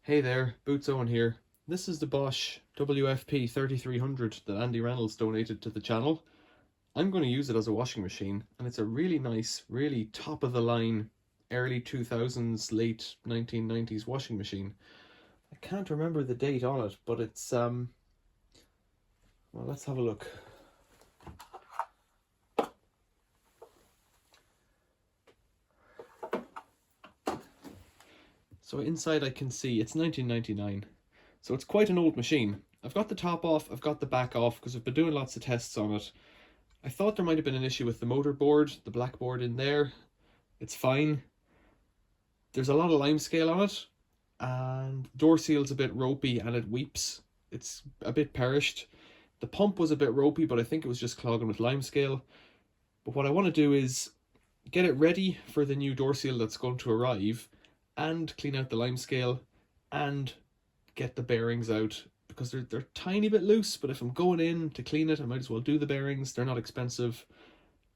Hey there, Boots Owen here. This is the Bosch WFP3300 that Andy Reynolds donated to the channel. I'm going to use it as a washing machine, and it's a really nice, really top of the line, early 2000s, late 1990s washing machine. I can't remember the date on it, but it's, well, let's have a look. So inside I can see it's 1999. So it's quite an old machine. I've got the top off, I've got the back off because I've been doing lots of tests on it. I thought there might have been an issue with the motor board, the black board in there. It's fine. There's a lot of limescale on it, and door seal's a bit ropey and it weeps. It's a bit perished. The pump was a bit ropey, but I think it was just clogging with limescale. But what I want to do is get it ready for the new door seal that's going to arrive, and clean out the limescale and get the bearings out, because they're a tiny bit loose, but if I'm going in to clean it, I might as well do the bearings. They're not expensive.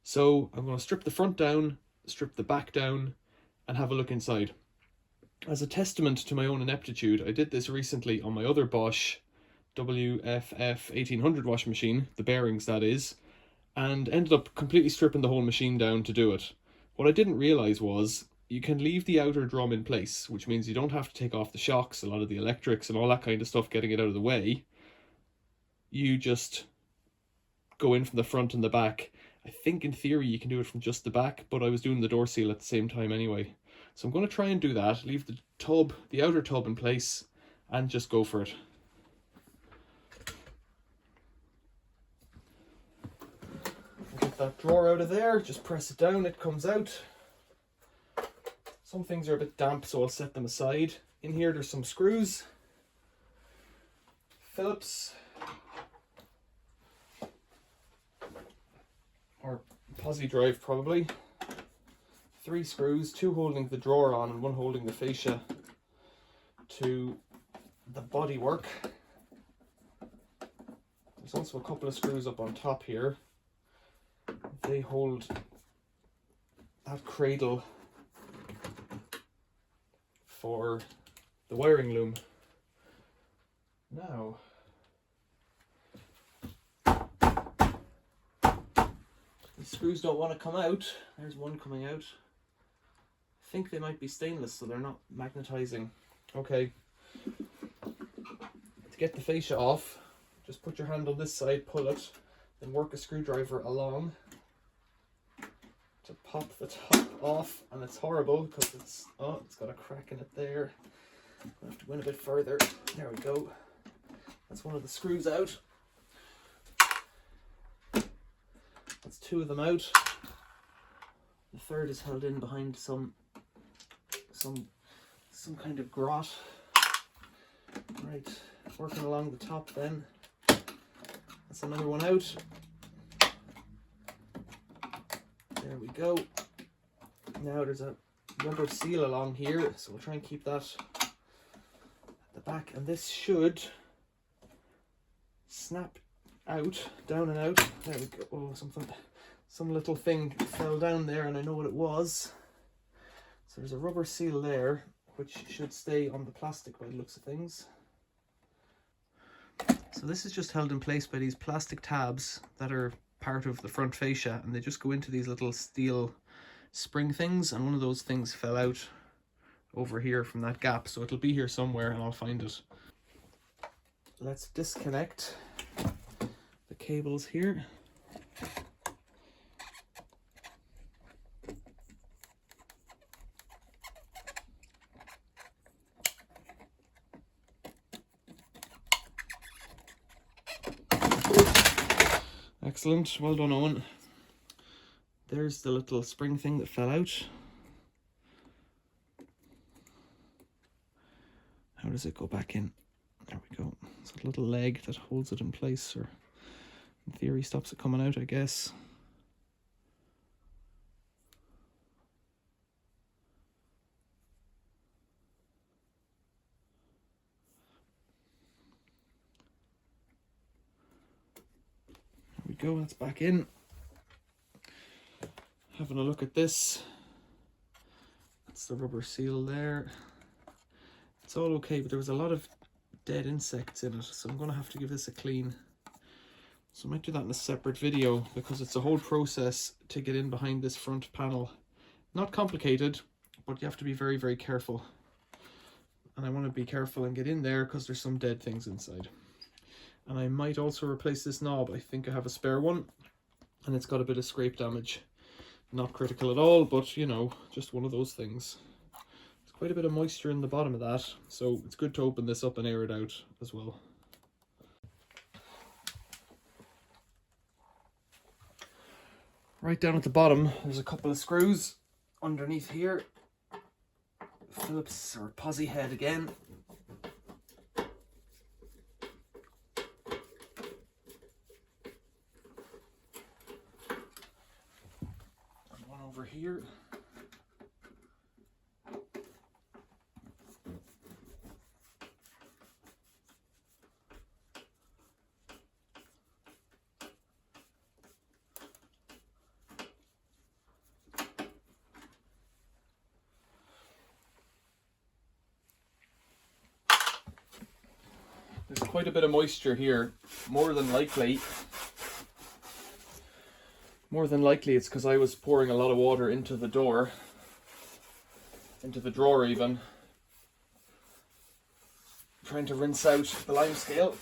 So I'm going to strip the front down, strip the back down, and have a look inside. As a testament to my own ineptitude, I did this recently on my other Bosch WFP3300 washing machine, the bearings that is, and ended up completely stripping the whole machine down to do it. What I didn't realise was you can leave the outer drum in place, which means you don't have to take off the shocks, a lot of the electrics and all that kind of stuff, getting it out of the way. You just go in from the front and the back. I think in theory you can do it from just the back, but I was doing the door seal at the same time anyway. So I'm going to try and do that, leave the tub, the outer tub in place, and just go for it. Get that drawer out of there, just press it down, it comes out. Some things are a bit damp, so I'll set them aside. In here there's some screws, Phillips, or posi drive probably. 3 screws, 2 holding the drawer on and 1 holding the fascia to the bodywork. There's also a couple of screws up on top here. They hold that cradle for the wiring loom. Now, these screws don't want to come out. There's one coming out. I think they might be stainless, so they're not magnetizing. Okay. To get the fascia off, just put your hand on this side, pull it, then work a screwdriver along to pop the top off, and it's horrible because it's got a crack in it there. I have to go in a bit further. There we go. That's one of the screws out. That's 2 of them out. The third is held in behind some kind of grot. Right, working along the top then. That's another one out. There we go. Now there's a rubber seal along here, so we'll try and keep that at the back, and this should snap out, down and out. There we go. Oh, some little thing fell down there, and I know what it was. So there's a rubber seal there, which should stay on the plastic by the looks of things. So this is just held in place by these plastic tabs that are part of the front fascia, and they just go into these little steel spring things, and one of those things fell out over here from that gap, so it'll be here somewhere and I'll find it. Let's disconnect the cables here. Excellent, well done, Owen. There's the little spring thing that fell out. How does it go back in? There we go. It's a little leg that holds it in place, or in theory stops it coming out, I guess. There we go, that's back in. Having a look at this. That's the rubber seal there. It's all okay, but there was a lot of dead insects in it, so I'm going to have to give this a clean. So I might do that in a separate video, because it's a whole process to get in behind this front panel. Not complicated, but you have to be very, very careful. And I want to be careful and get in there because there's some dead things inside. And I might also replace this knob. I think I have a spare one, and it's got a bit of scrape damage. Not critical at all, but you know, just one of those things. There's quite a bit of moisture in the bottom of that, so it's good to open this up and air it out as well. Right down at the bottom, there's a couple of screws underneath here. Phillips or posi head again. And one over here. There's quite a bit of moisture here. More than likely it's because I was pouring a lot of water into the door, into the drawer even, trying to rinse out the limescale.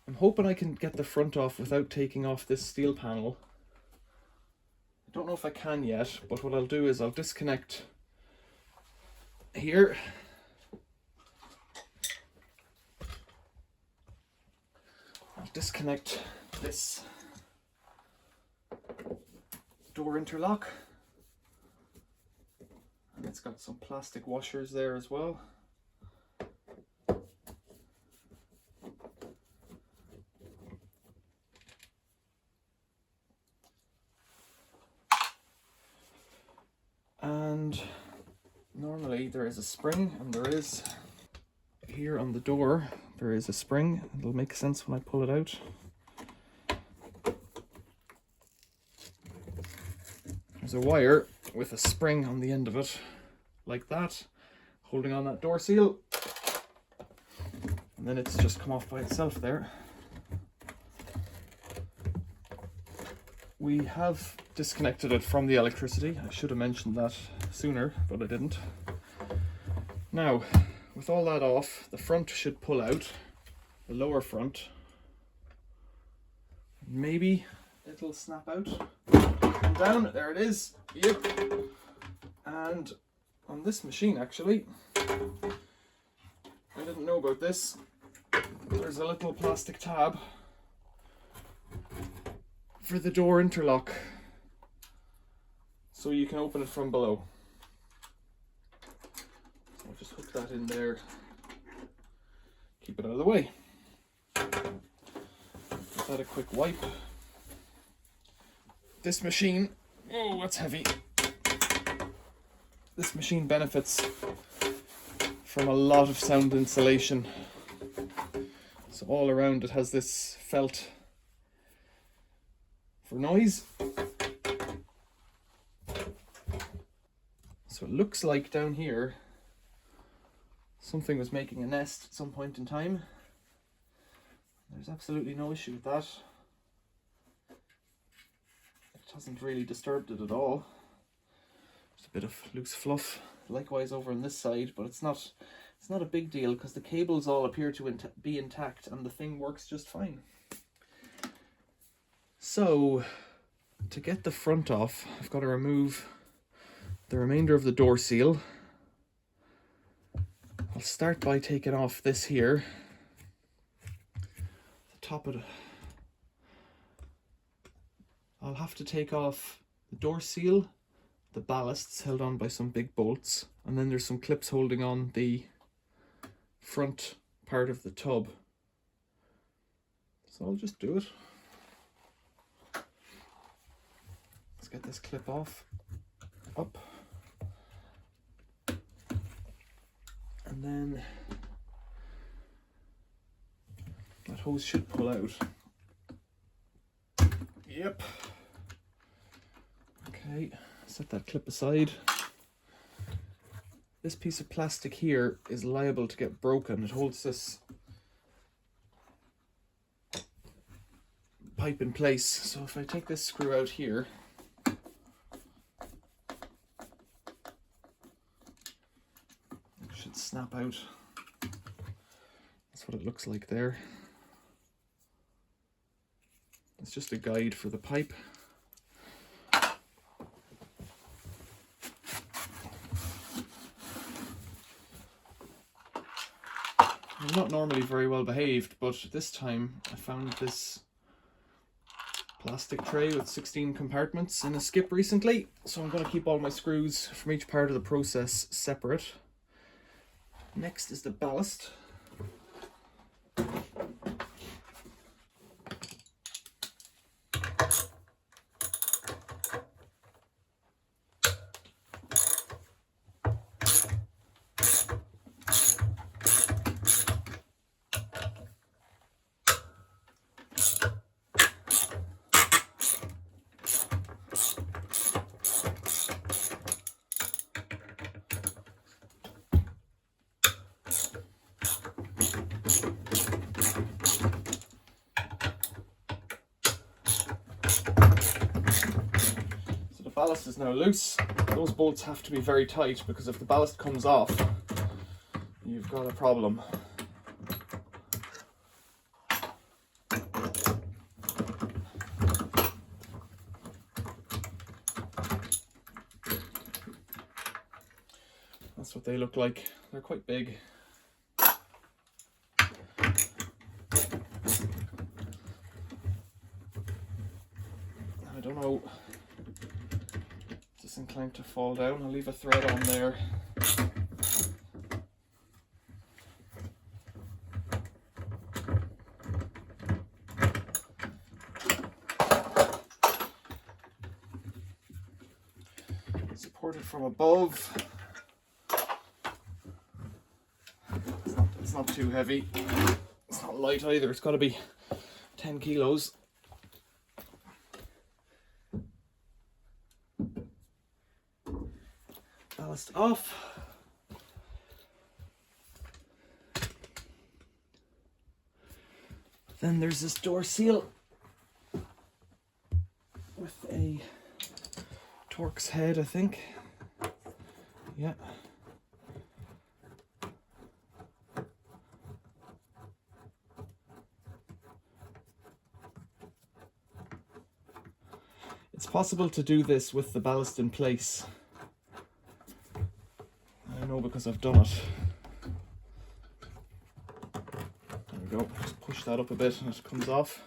I'm hoping I can get the front off without taking off this steel panel. I don't know if I can yet, but what I'll do is I'll disconnect here. Disconnect this door interlock, and it's got some plastic washers there as well. And normally there is a spring, and there is here on the door. There is a spring. It'll make sense when I pull it out. There's a wire with a spring on the end of it, like that, holding on that door seal. And then it's just come off by itself there. We have disconnected it from the electricity. I should have mentioned that sooner, but I didn't. Now, with all that off, the front should pull out, the lower front. Maybe it'll snap out and down. There it is. Yep. And on this machine, actually, I didn't know about this. There's a little plastic tab for the door interlock, so you can open it from below. I'll just hook that in there, keep it out of the way. Give that a quick wipe. This machine, oh, that's heavy. This machine benefits from a lot of sound insulation. So all around it has this felt for noise. So it looks like down here something was making a nest at some point in time. There's absolutely no issue with that. It hasn't really disturbed it at all. Just a bit of loose fluff. Likewise over on this side, but it's not a big deal because the cables all appear to be intact and the thing works just fine. So to get the front off, I've got to remove the remainder of the door seal. I'll start by taking off this here, the top of it. I'll have to take off the door seal, the ballasts held on by some big bolts, and then there's some clips holding on the front part of the tub. So I'll just do it. Let's get this clip off, up. And then that hose should pull out. Yep. Okay, set that clip aside. this piece of plastic here is liable to get broken. It holds this pipe in place. So if I take this screw out here, it should snap out. That's what it looks like there. It's just a guide for the pipe. I'm not normally very well behaved, but this time I found this plastic tray with 16 compartments in a skip recently, so I'm going to keep all my screws from each part of the process separate. Next is the ballast. Ballast is now loose. Those bolts have to be very tight, because if the ballast comes off, you've got a problem. That's what they look like. They're quite big. I don't know. Inclined to fall down. I'll leave a thread on there. Supported from above. It's not too heavy. It's not light either. It's got to be 10 kilos. Ballast off. Then there's this door seal with a Torx head, I think. Yeah. It's possible to do this with the ballast in place. I know because I've done it. There we go. Just push that up a bit and it comes off.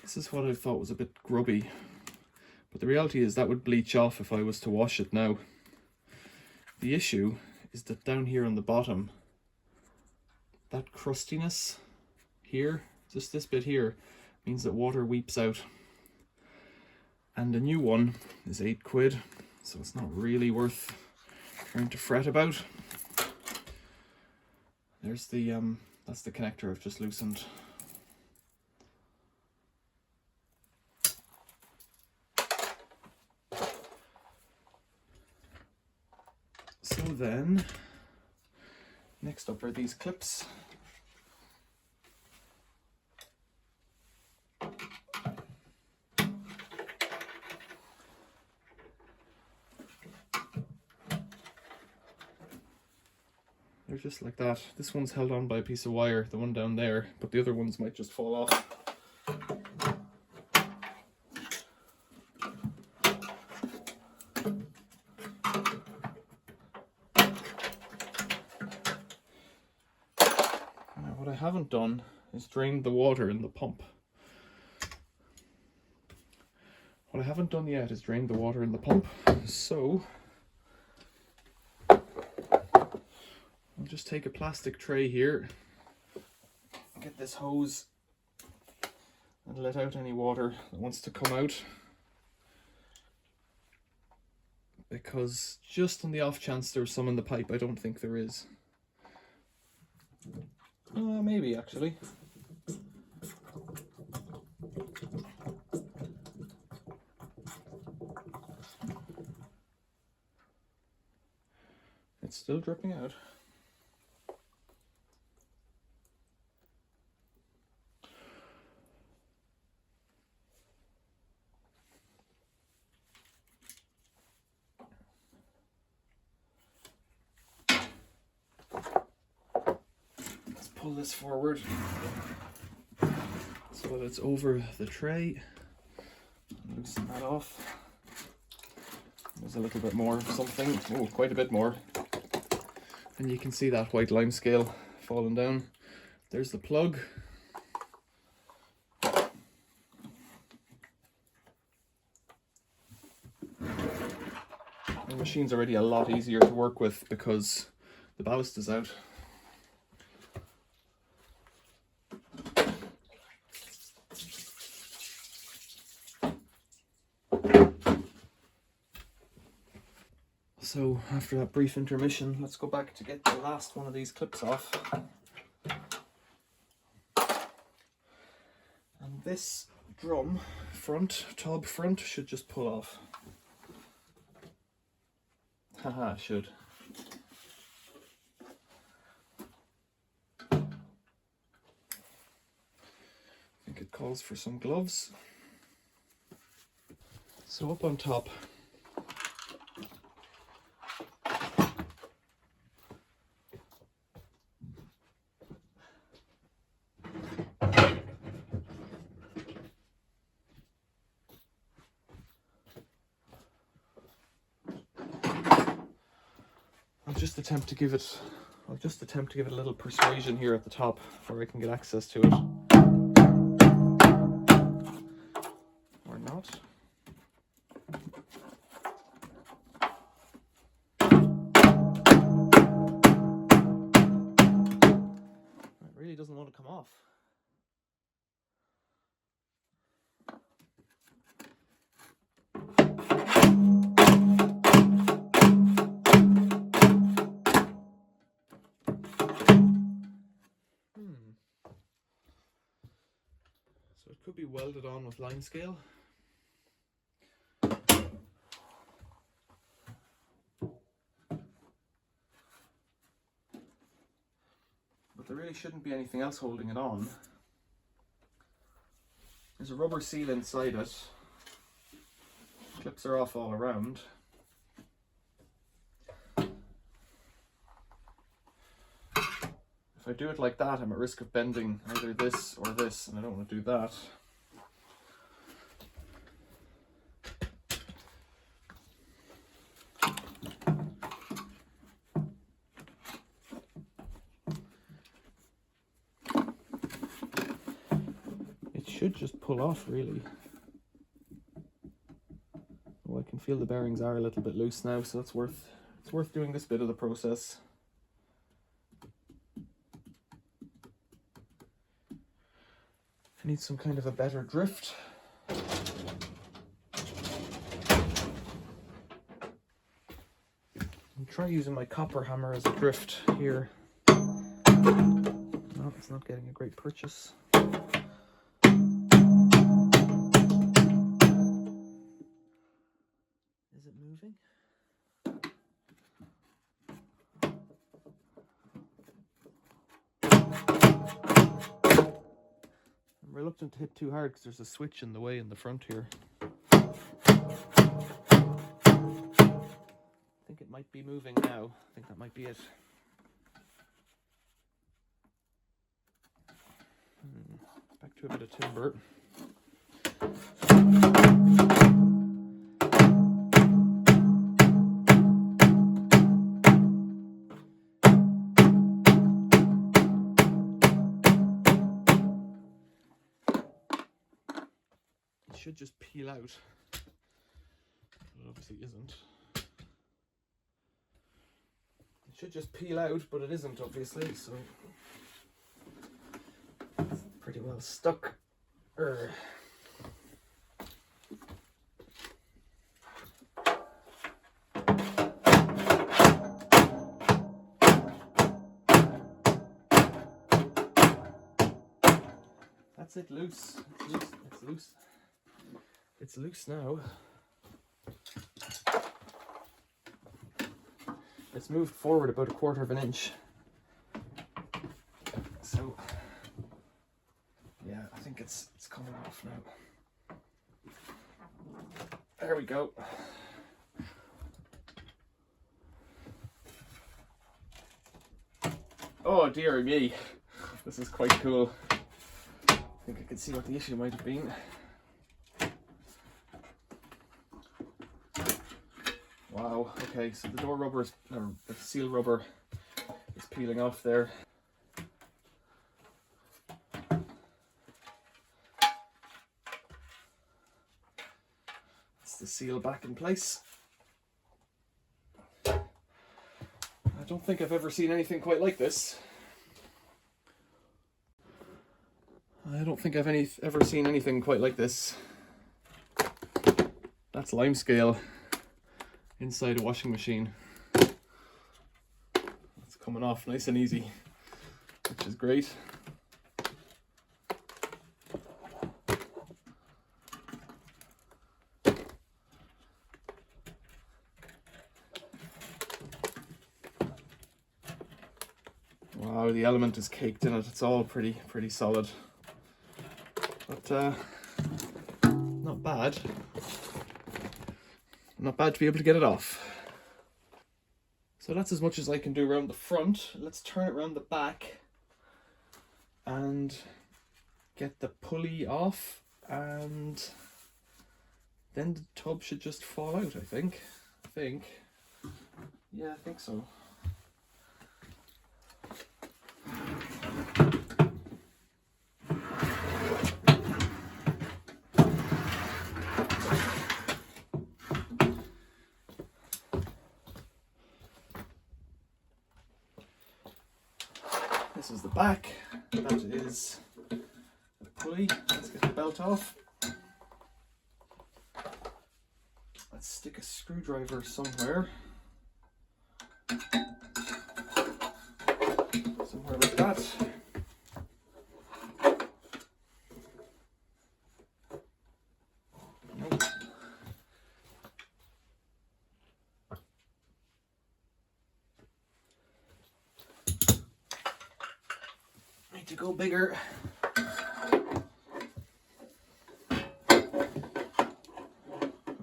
This is what I thought was a bit grubby, but the reality is that would bleach off if I was to wash it now. The issue is that down here on the bottom, that crustiness here, just this bit here, means that water weeps out. And a new one is £8, so it's not really worth trying to fret about. There's the that's the connector I've just loosened. So then, next up are these clips. They're just like that. This one's held on by a piece of wire, the one down there, but the other ones might just fall off. Now, what I haven't done is drained the water in the pump. What I haven't done yet is drained the water in the pump, so I'll just take a plastic tray here, get this hose and let out any water that wants to come out, because just on the off chance there's some in the pipe, I don't think there is. Maybe actually. It's still dripping out. Let's pull this forward so that it's over the tray. Loosen that off. There's a little bit more of something. Oh, quite a bit more. And you can see that white limescale falling down. There's the plug. The machine's already a lot easier to work with because the ballast is out. So after that brief intermission, let's go back to get the last one of these clips off. And this drum tub front should just pull off. Haha, it should. I think it calls for some gloves. So up on top, I'll just attempt to give it a little persuasion here at the top before I can get access to it. Or not. It really doesn't want to come off. So it could be welded on with limescale. But there really shouldn't be anything else holding it on. There's a rubber seal inside it. Clips are off all around. If I do it like that, I'm at risk of bending either this or this, and I don't want to do that. It should just pull off, really. Oh, I can feel the bearings are a little bit loose now, so it's worth doing this bit of the process. I need some kind of a better drift. I'll try using my copper hammer as a drift here. No, it's not getting a great purchase. Is it moving? I'm reluctant to hit too hard because there's a switch in the way in the front here. I think it might be moving now. I think that might be it. Back to a bit of timber. It should just peel out. It obviously isn't. It should just peel out, but it isn't obviously, so it's pretty well stuck. That's it, loose. It's loose. It's loose. It's loose now. It's moved forward about 1/4 of an inch. So yeah, I think it's coming off now. There we go. Oh dear me, this is quite cool. I think I can see what the issue might have been. Wow, okay, so the door rubber is, or the seal rubber is peeling off there. It's the seal back in place. I don't think I've ever seen anything quite like this. I don't think I've ever seen anything quite like this. That's limescale inside a washing machine. It's coming off nice and easy, which is great. Wow, the element is caked in it. It's all pretty solid. But not bad. Not bad to be able to get it off. So that's as much as I can do around the front. Let's turn it around the back and get the pulley off, and then the tub should just fall out, I think. Yeah, I think so. This is the back, that is the pulley. Let's get the belt off. Let's stick a screwdriver somewhere. Somewhere like that. Nope. Need to go bigger.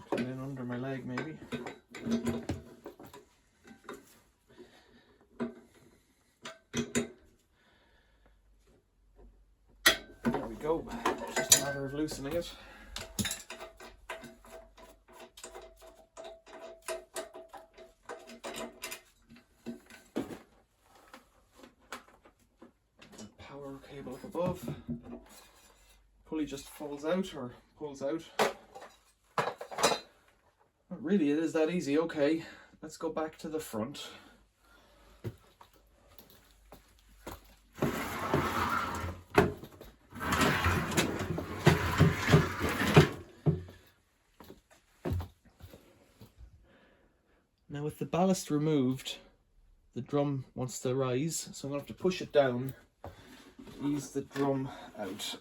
Put it in under my leg maybe. There we go. Just a matter of loosening it. Power cable up above. Pulley just falls out or pulls out. But really, it is that easy. Okay, let's go back to the front. Now with the ballast removed, the drum wants to rise, so I'm going to have to push it down, ease the drum out.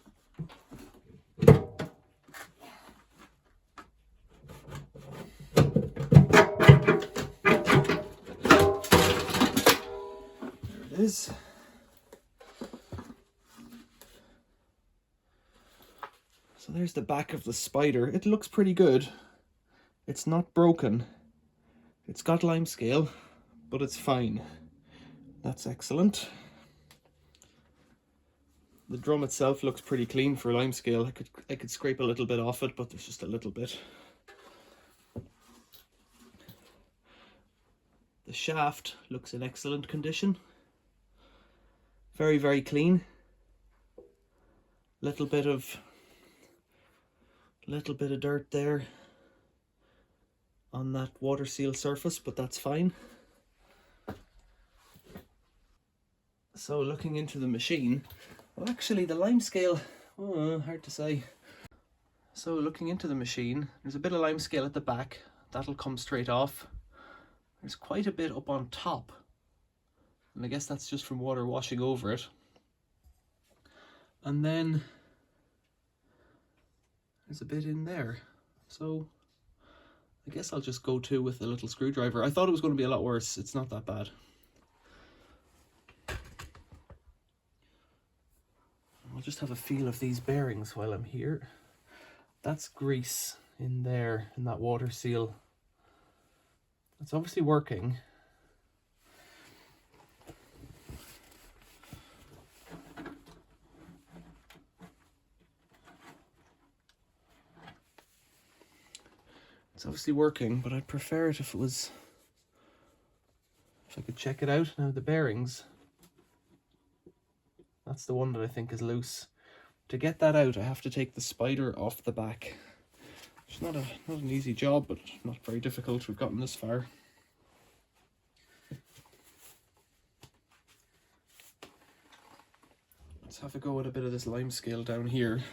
There it is. So there's the back of the spider. It looks pretty good. It's not broken. It's got limescale, but it's fine. That's excellent. The drum itself looks pretty clean for limescale. I could scrape a little bit off it, but there's just a little bit. The shaft looks in excellent condition. Very, very clean. Little bit of dirt there on that water seal surface, but that's fine. So looking into the machine, well actually the limescale, hard to say. So looking into the machine, there's a bit of limescale at the back, that'll come straight off. There's quite a bit up on top, and I guess that's just from water washing over it. And then there's a bit in there, so I guess I'll just go to with a little screwdriver. I thought it was going to be a lot worse. It's not that bad. I'll just have a feel of these bearings while I'm here. That's grease in there, in that water seal. It's obviously working. It's obviously working, but I'd prefer it if I could check it out. Now the bearings, that's the one that I think is loose. To get that out, I have to take the spider off the back. It's not an easy job, but not very difficult. We've gotten this far. Let's have a go at a bit of this limescale down here.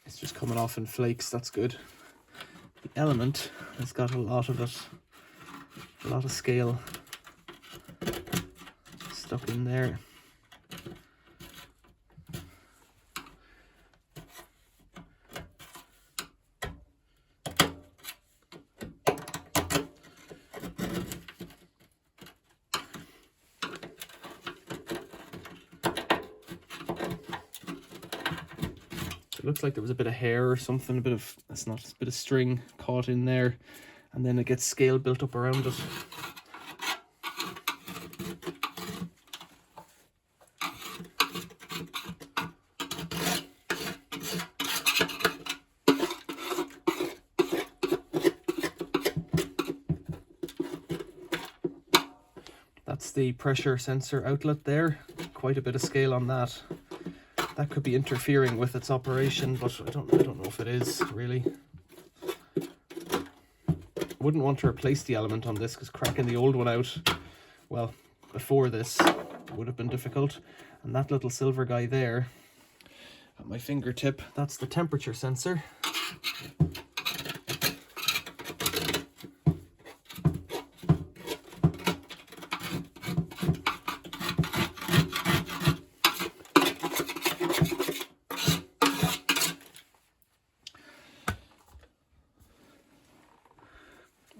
It's just coming off in flakes, that's good. The element has got a lot of it, a lot of scale stuck in there. It looks like there was a bit of hair or something, a bit of string caught in there, and then it gets scale built up around it. That's the pressure sensor outlet there. Quite a bit of scale on that. That could be interfering with its operation, but I don't know if it is, really. Wouldn't want to replace the element on this, because cracking the old one out, well, before this, would have been difficult. And that little silver guy there, at my fingertip, that's the temperature sensor.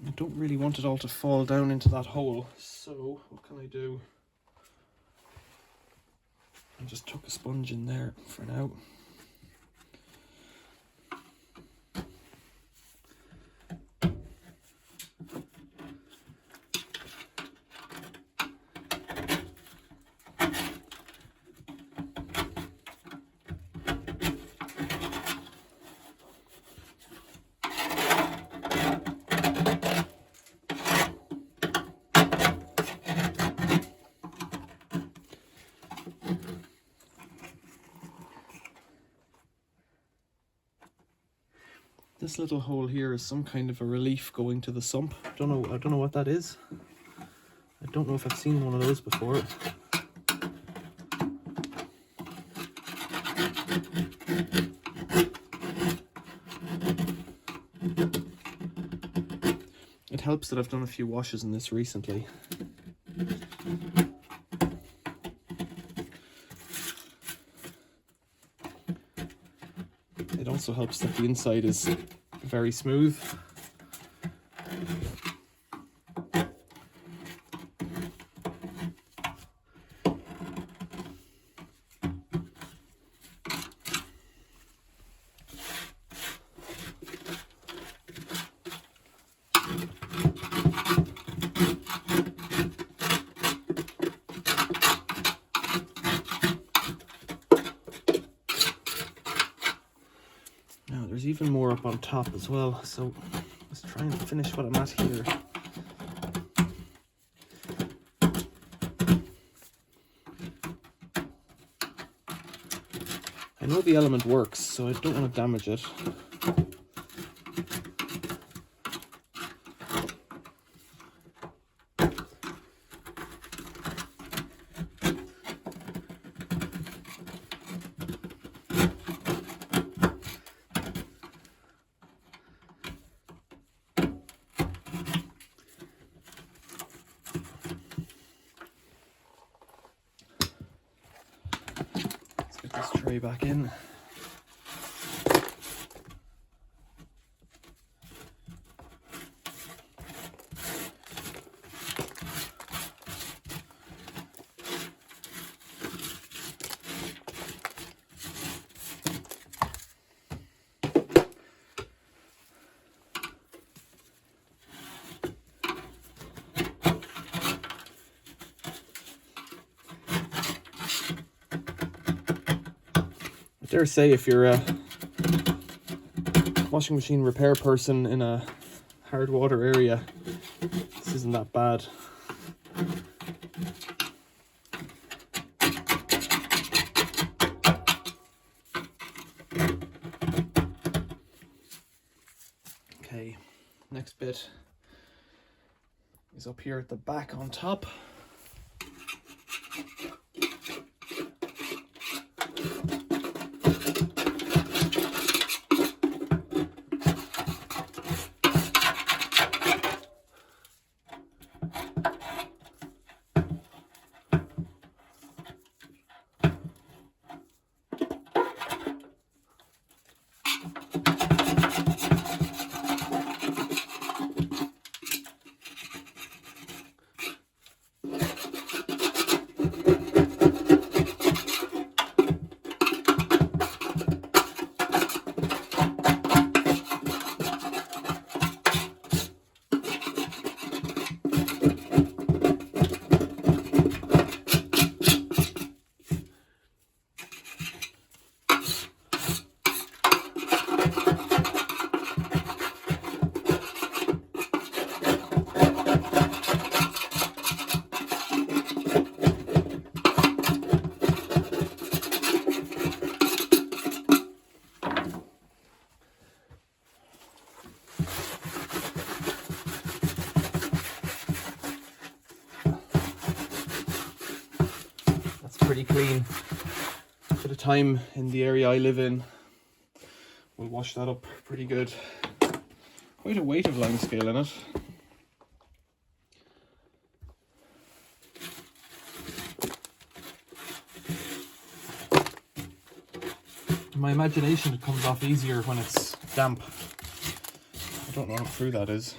I don't really want it all to fall down into that hole, so what can I do? I just tuck a sponge in there for now. This little hole here is some kind of a relief going to the sump. I don't know what that is. I don't know if I've seen one of those before. It helps that I've done a few washes in this recently. It also helps that the inside is very smooth. There's even more up on top as well, so let's try and finish what I'm at here. I know the element works, so I don't want to damage it. Put this tray back in. I dare say if you're a washing machine repair person in a hard water area, this isn't that bad. Okay, next bit is up here at the back on top. Pretty clean. For the time in the area I live in, we'll wash that up pretty good. Quite a weight of limescale in it. In my imagination, it comes off easier when it's damp. I don't know how true that is.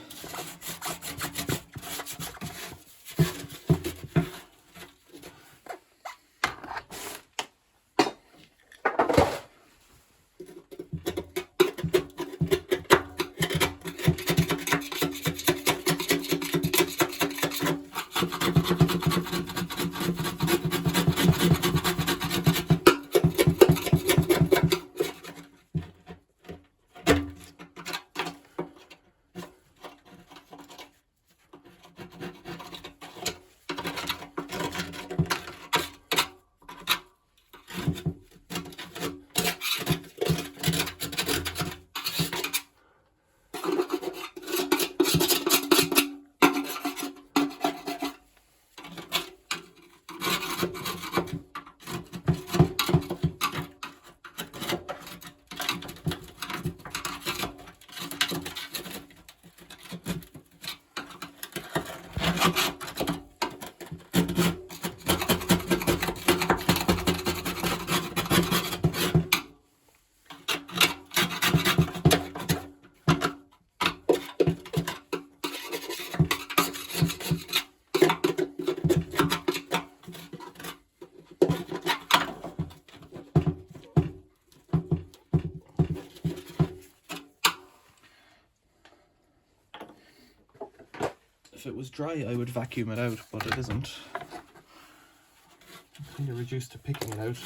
If it was dry, I would vacuum it out, but it isn't. I'm kind of reduced to picking it out.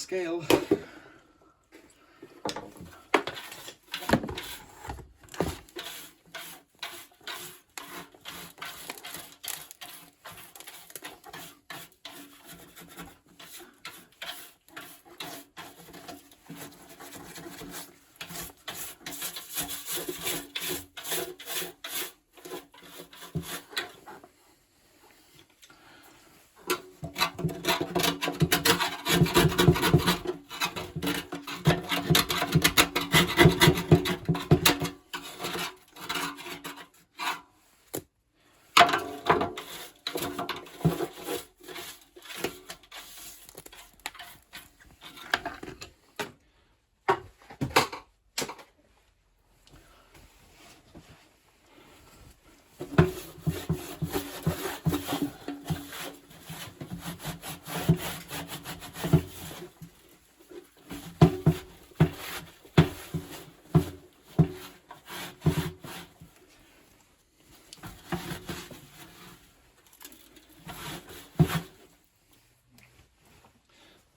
scale.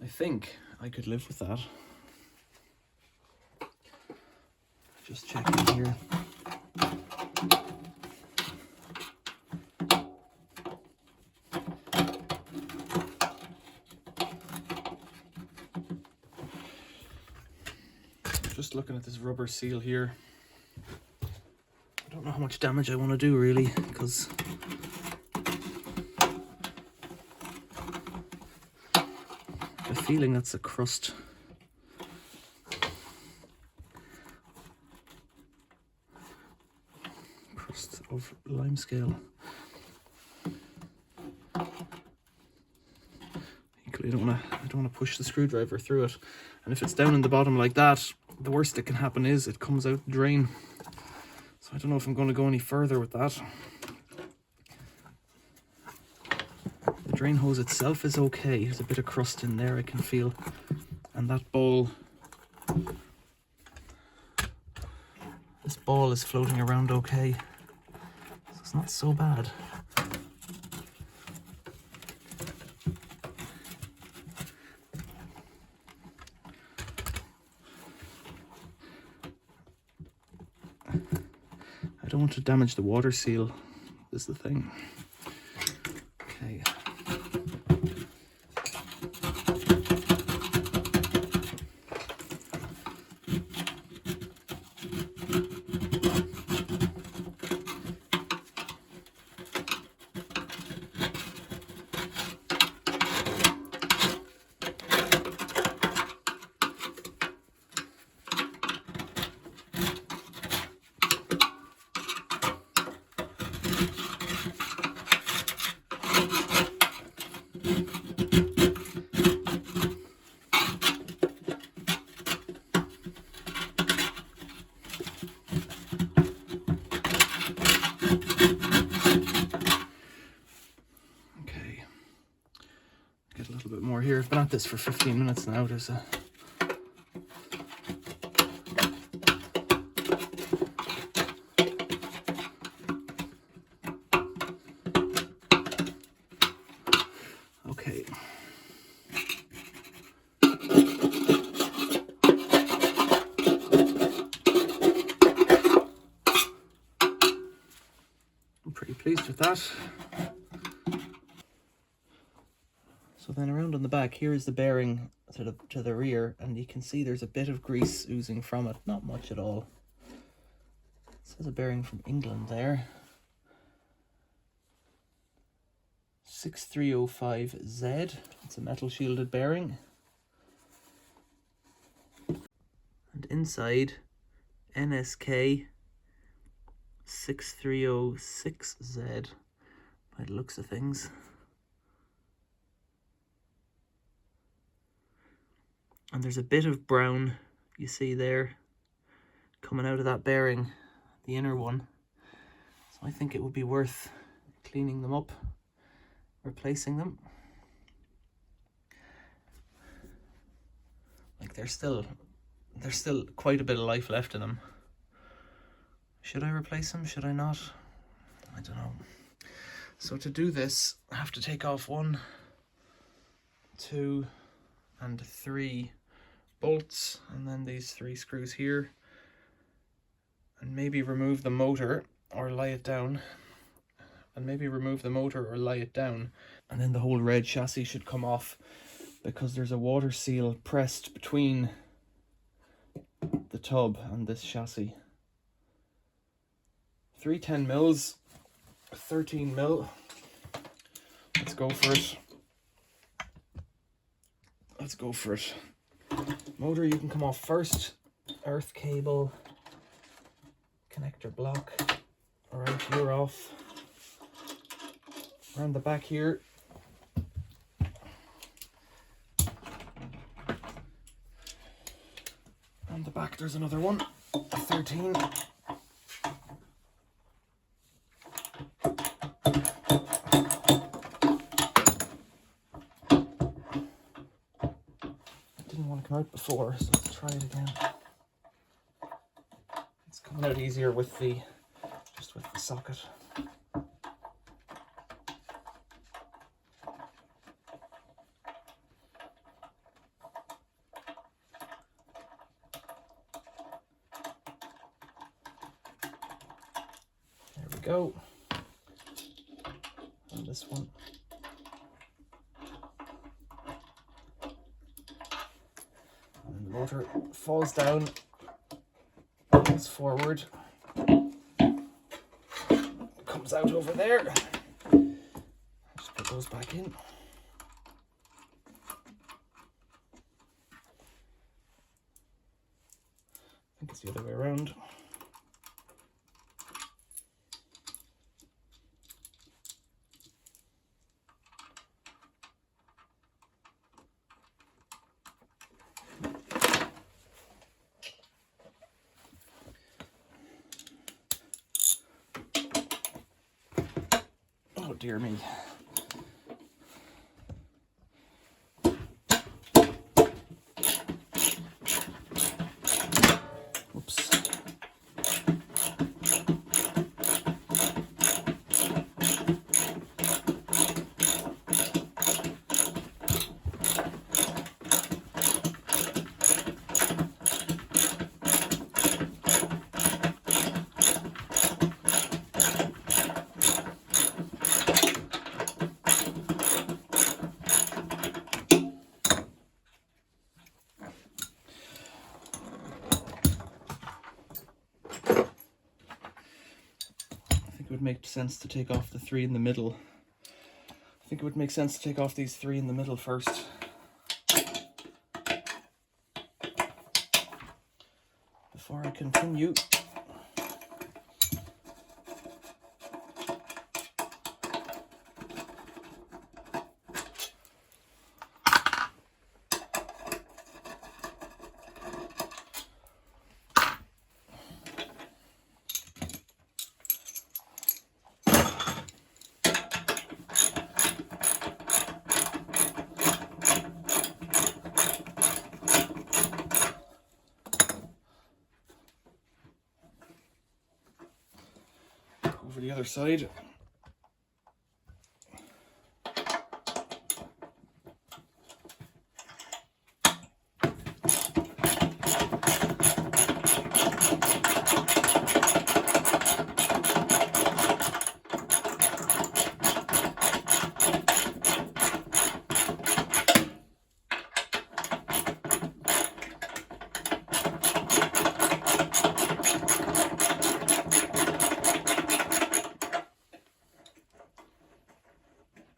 I think I could live with that. Just checking here. Just looking at this rubber seal here. I don't know how much damage I want to do really, because the feeling that's a crust. Crust of limescale. Equally, I don't want to push the screwdriver through it, and if it's down in the bottom like that, the worst that can happen is it comes out the drain. So I don't know if I'm going to go any further with that. The drain hose itself is okay. There's a bit of crust in there I can feel, and that ball, this ball is floating around okay, so it's not so bad. I don't want to damage the water seal, is the thing. Okay. Get a little bit more here. I've been at this for 15 minutes now. There's a okay. I'm pretty pleased with that. So then around on the back, here is the bearing to the rear, and you can see there's a bit of grease oozing from it. Not much at all. It says a bearing from England there. 6305Z. It's a metal shielded bearing. And inside, NSK 6306Z by the looks of things. And there's a bit of brown you see there coming out of that bearing, the inner one. So I think it would be worth cleaning them up, replacing them. Like there's still quite a bit of life left in them. Should I replace them? Should I not? I don't know. So to do this, I have to take off 1, 2, and 3 bolts, and then these 3 screws here, and maybe remove the motor or lie it down, and then the whole red chassis should come off, because there's a water seal pressed between the tub and this chassis. 310 mils, 13 mil. Let's go for it. Let's go for it. Motor, you can come off first. Earth cable, connector block. Alright, you're off. Around the back here. On the back there's another one, a 13. Didn't want to come out before, so let's try it again. It's coming out easier with the socket. There we go. And this one. And the motor falls down, goes forward, comes out over there. Just put those back in. I think it's the other way around. Oh dear me. Oops. It would make sense to take off the 3 in the middle. I think it would make sense to take off these 3 in the middle first. Before I continue. Over the other side.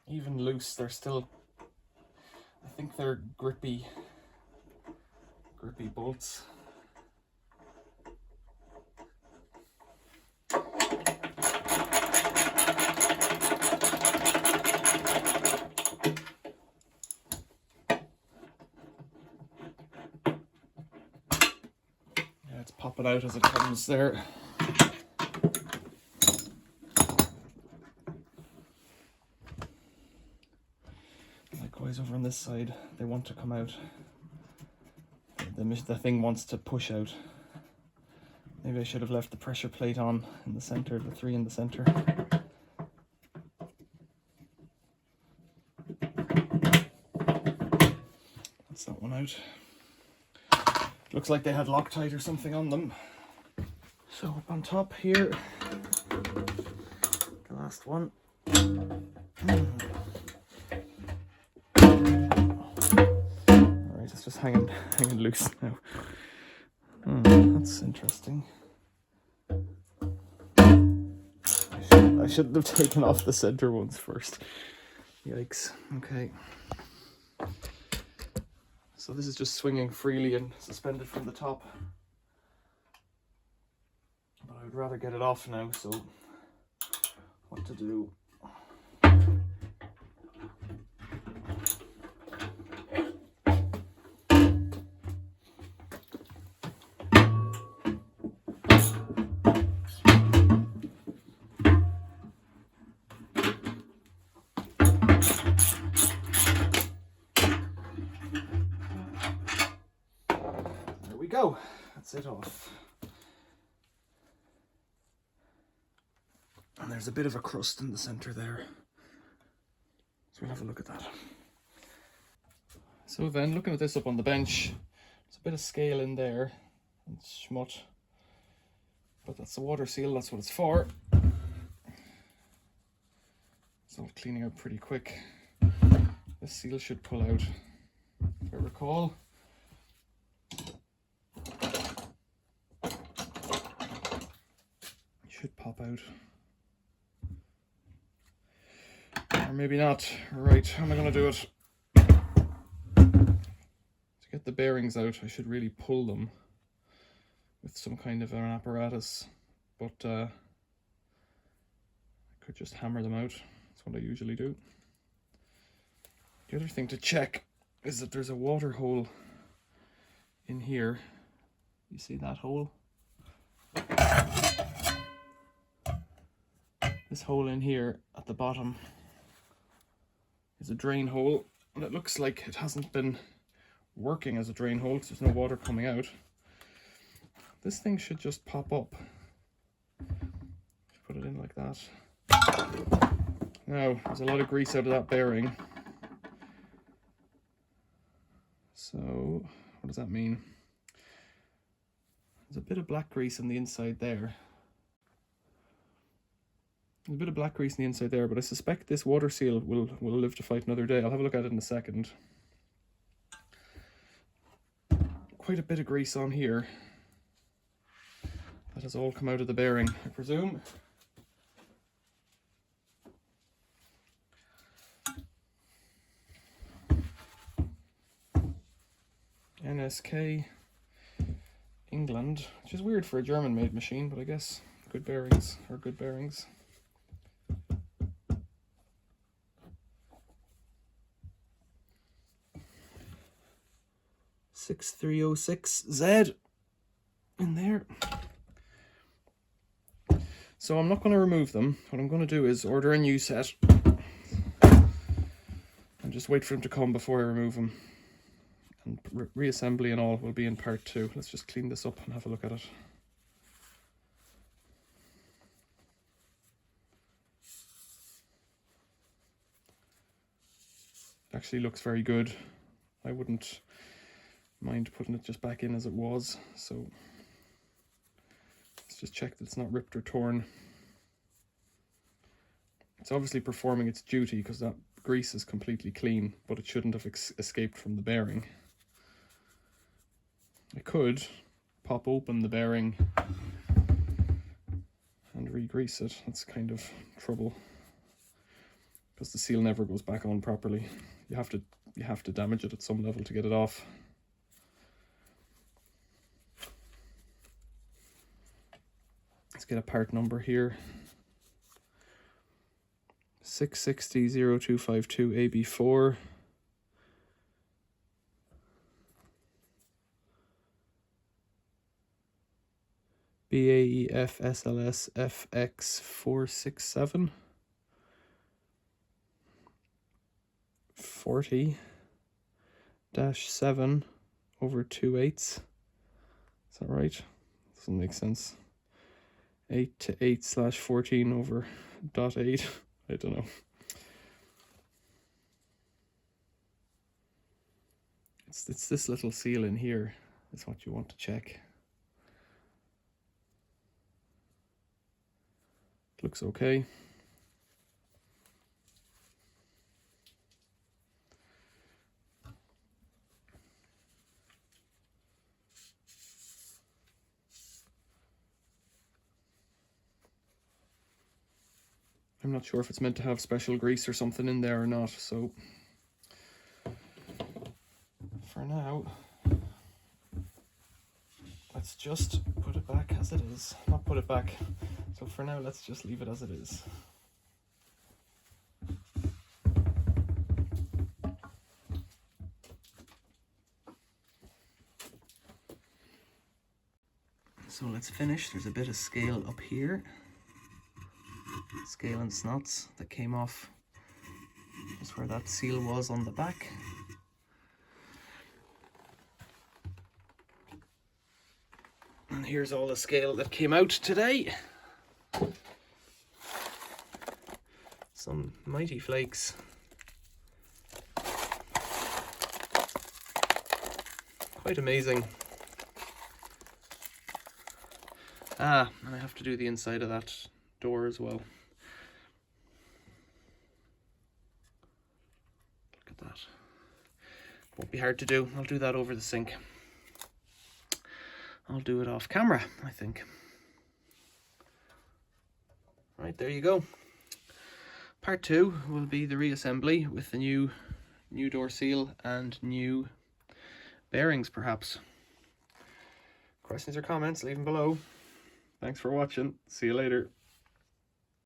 Even loose, they're still, I think they're grippy bolts. Yeah, it's popping out as it comes there. Likewise over on this side, they want to come out. The thing wants to push out. Maybe I should have left the pressure plate on in the center, the 3 in the center. Let's That's that one out. Looks like they had Loctite or something on them. So up on top here, the last one. Alright, it's just hanging loose now. That's interesting. I shouldn't have taken off the center ones first. Yikes. Okay. So this is just swinging freely and suspended from the top. But I would rather get it off now, so what to do? Go. That's it off. And there's a bit of a crust in the center there. So we'll have a look at that. So then, looking at this up on the bench, there's a bit of scale in there and schmut. But that's the water seal, that's what it's for. It's all cleaning out pretty quick. This seal should pull out, if I recall. Should pop out, or maybe not. Right, how am I going to do it? To get the bearings out, I should really pull them with some kind of an apparatus, but I could just hammer them out. That's what I usually do. The other thing to check is that there's a water hole in here. You see that hole? This hole in here at the bottom is a drain hole, and it looks like it hasn't been working as a drain hole because there's no water coming out. This thing should just pop up. Put it in like that. Now, there's a lot of grease out of that bearing. So, what does that mean? There's a bit of black grease on the inside there. There's a bit of black grease on the inside there, but I suspect this water seal will live to fight another day. I'll have a look at it in a second. Quite a bit of grease on here. That has all come out of the bearing, I presume. NSK, England, which is weird for a German-made machine, but I guess good bearings are good bearings. 6306Z in there. So I'm not going to remove them. What I'm going to do is order a new set and just wait for them to come before I remove them. And reassembly and all will be in part 2. Let's just clean this up and have a look at it. It actually looks very good. I wouldn't mind putting it just back in as it was, so let's just check that it's not ripped or torn. It's obviously performing its duty because that grease is completely clean, but it shouldn't have escaped from the bearing. I could pop open the bearing and re-grease it. That's kind of trouble because the seal never goes back on properly. You have to damage it at some level to get it off. Let's get a part number here. 660-0252 AB4. BAEF SLS FX467. 40-7/2/8. Is that right? Doesn't make sense. 8 to 8/14/.8. I don't know. It's this little seal in here is what you want to check. Looks okay. I'm not sure if it's meant to have special grease or something in there or not, so for now, let's just put it back as it is. Not put it back. So for now, let's just leave it as it is. So let's finish. There's a bit of scale up here. Scale and snots that came off just where that seal was on the back. And here's all the scale that came out today. Some mighty flakes. Quite amazing. Ah, and I have to do the inside of that door as well. Look at that. Won't be hard to do. I'll do that over the sink. I'll do it off camera, I think. Right, there you go. Part 2 will be the reassembly with the new door seal and new bearings, perhaps. Questions or comments, leave them below. Thanks for watching. See you later.